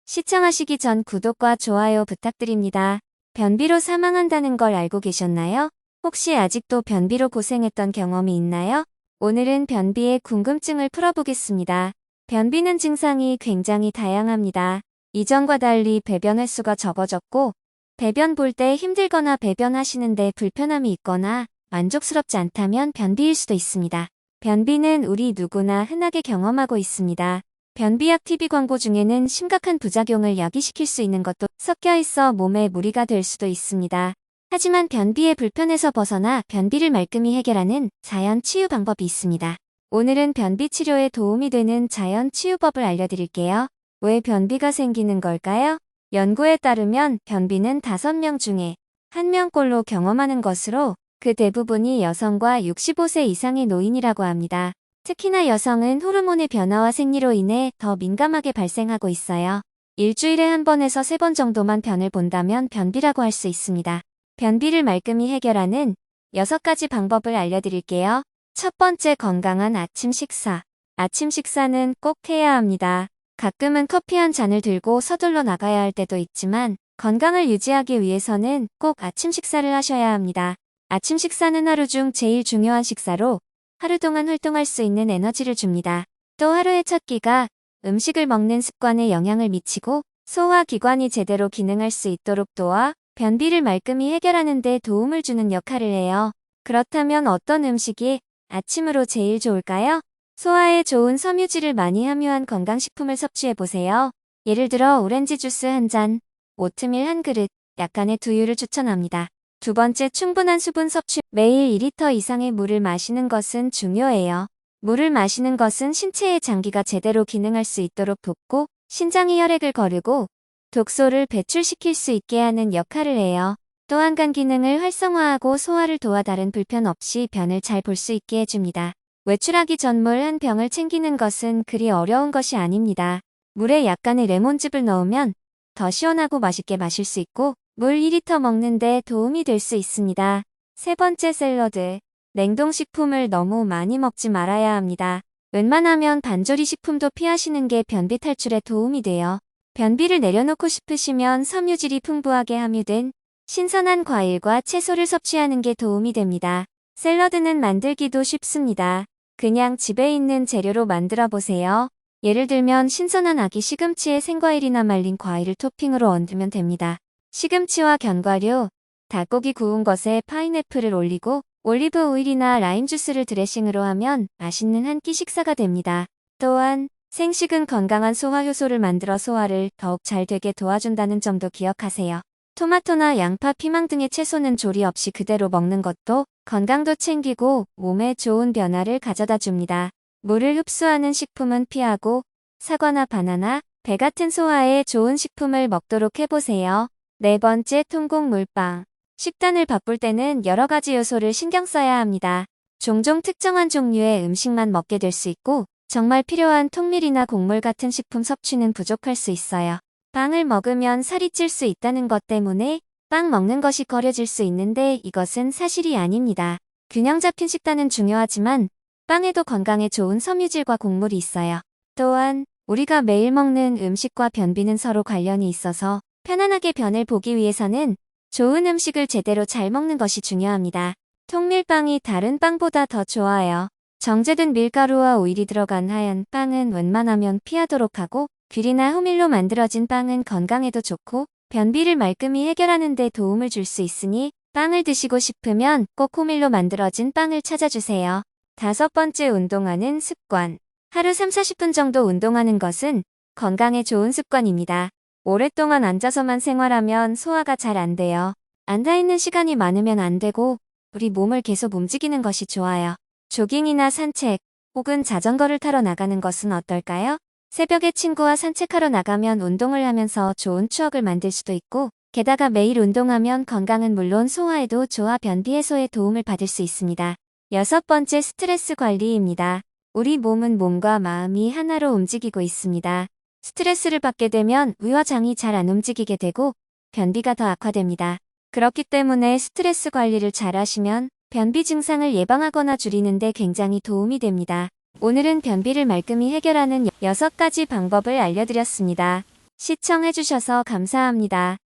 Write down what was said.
시청하시기 전 구독과 좋아요 부탁드립니다. 변비로 사망한다는 걸 알고 계셨나요? 혹시 아직도 변비로 고생했던 경험이 있나요? 오늘은 변비의 궁금증을 풀어보겠습니다. 변비는 증상이 굉장히 다양합니다. 이전과 달리 배변 횟수가 적어졌고, 배변 볼 때 힘들거나 배변하시는데 불편함이 있거나 만족스럽지 않다면 변비일 수도 있습니다. 변비는 우리 누구나 흔하게 경험하고 있습니다. 변비약 TV 광고 중에는 심각한 부작용을 야기시킬 수 있는 것도 섞여 있어 몸에 무리가 될 수도 있습니다. 하지만 변비의 불편에서 벗어나 변비를 말끔히 해결하는 자연 치유 방법이 있습니다. 오늘은 변비 치료에 도움이 되는 자연 치유법을 알려드릴게요. 왜 변비가 생기는 걸까요? 연구에 따르면 변비는 5명 중에 1명꼴로 경험하는 것으로 그 대부분이 여성과 65세 이상의 노인이라고 합니다. 특히나 여성은 호르몬의 변화와 생리로 인해 더 민감하게 발생하고 있어요. 일주일에 1번에서 3번 정도만 변을 본다면 변비라고 할 수 있습니다. 변비를 말끔히 해결하는 6가지 방법을 알려드릴게요. 첫 번째, 건강한 아침 식사. 아침 식사는 꼭 해야 합니다. 가끔은 커피 한 잔을 들고 서둘러 나가야 할 때도 있지만 건강을 유지하기 위해서는 꼭 아침 식사를 하셔야 합니다. 아침 식사는 하루 중 제일 중요한 식사로 하루 동안 활동할 수 있는 에너지를 줍니다. 또 하루의 첫 끼가 음식을 먹는 습관에 영향을 미치고 소화기관이 제대로 기능할 수 있도록 도와 변비를 말끔히 해결하는 데 도움을 주는 역할을 해요. 그렇다면 어떤 음식이 아침으로 제일 좋을까요? 소화에 좋은 섬유질을 많이 함유한 건강식품을 섭취해보세요. 예를 들어 오렌지 주스 한 잔, 오트밀 한 그릇, 약간의 두유를 추천합니다. 두 번째, 충분한 수분 섭취. 매일 2리터 이상의 물을 마시는 것은 중요해요. 물을 마시는 것은 신체의 장기가 제대로 기능할 수 있도록 돕고 신장이 혈액을 거르고 독소를 배출시킬 수 있게 하는 역할을 해요. 또한 간 기능을 활성화하고 소화를 도와 다른 불편 없이 변을 잘 볼 수 있게 해줍니다. 외출하기 전 물 한 병을 챙기는 것은 그리 어려운 것이 아닙니다. 물에 약간의 레몬즙을 넣으면 더 시원하고 맛있게 마실 수 있고 물 2리터 먹는데 도움이 될 수 있습니다. 세 번째, 샐러드. 냉동식품을 너무 많이 먹지 말아야 합니다. 웬만하면 반조리 식품도 피하시는 게 변비 탈출에 도움이 돼요. 변비를 내려놓고 싶으시면 섬유질이 풍부하게 함유된 신선한 과일과 채소를 섭취하는 게 도움이 됩니다. 샐러드는 만들기도 쉽습니다. 그냥 집에 있는 재료로 만들어 보세요. 예를 들면 신선한 아기 시금치에 생과일이나 말린 과일을 토핑으로 얹으면 됩니다. 시금치와 견과류, 닭고기 구운 것에 파인애플을 올리고 올리브 오일이나 라임 주스를 드레싱으로 하면 맛있는 한 끼 식사가 됩니다. 또한 생식은 건강한 소화 효소를 만들어 소화를 더욱 잘 되게 도와준다는 점도 기억하세요. 토마토나 양파, 피망 등의 채소는 조리 없이 그대로 먹는 것도 건강도 챙기고 몸에 좋은 변화를 가져다 줍니다. 물을 흡수하는 식품은 피하고 사과나 바나나, 배 같은 소화에 좋은 식품을 먹도록 해보세요. 네 번째, 통곡 물빵. 식단을 바꿀 때는 여러 가지 요소를 신경 써야 합니다. 종종 특정한 종류의 음식만 먹게 될 수 있고 정말 필요한 통밀이나 곡물 같은 식품 섭취는 부족할 수 있어요. 빵을 먹으면 살이 찔 수 있다는 것 때문에 빵 먹는 것이 거려질 수 있는데 이것은 사실이 아닙니다. 균형 잡힌 식단은 중요하지만 빵에도 건강에 좋은 섬유질과 곡물이 있어요. 또한 우리가 매일 먹는 음식과 변비는 서로 관련이 있어서 편안하게 변을 보기 위해서는 좋은 음식을 제대로 잘 먹는 것이 중요합니다. 통밀빵이 다른 빵보다 더 좋아요. 정제된 밀가루와 오일이 들어간 하얀 빵은 웬만하면 피하도록 하고 귤이나 호밀로 만들어진 빵은 건강에도 좋고 변비를 말끔히 해결하는 데 도움을 줄 수 있으니 빵을 드시고 싶으면 꼭 호밀로 만들어진 빵을 찾아주세요. 5번째, 운동하는 습관. 하루 3-40분 정도 운동하는 것은 건강에 좋은 습관입니다. 오랫동안 앉아서만 생활하면 소화가 잘 안 돼요. 앉아있는 시간이 많으면 안 되고 우리 몸을 계속 움직이는 것이 좋아요. 조깅이나 산책 혹은 자전거를 타러 나가는 것은 어떨까요? 새벽에 친구와 산책하러 나가면 운동을 하면서 좋은 추억을 만들 수도 있고 게다가 매일 운동하면 건강은 물론 소화에도 좋아 변비 해소에 도움을 받을 수 있습니다. 6번째, 스트레스 관리입니다. 우리 몸은 몸과 마음이 하나로 움직이고 있습니다. 스트레스를 받게 되면 위와 장이 잘 안 움직이게 되고 변비가 더 악화됩니다. 그렇기 때문에 스트레스 관리를 잘 하시면 변비 증상을 예방하거나 줄이는 데 굉장히 도움이 됩니다. 오늘은 변비를 말끔히 해결하는 6가지 방법을 알려드렸습니다. 시청해주셔서 감사합니다.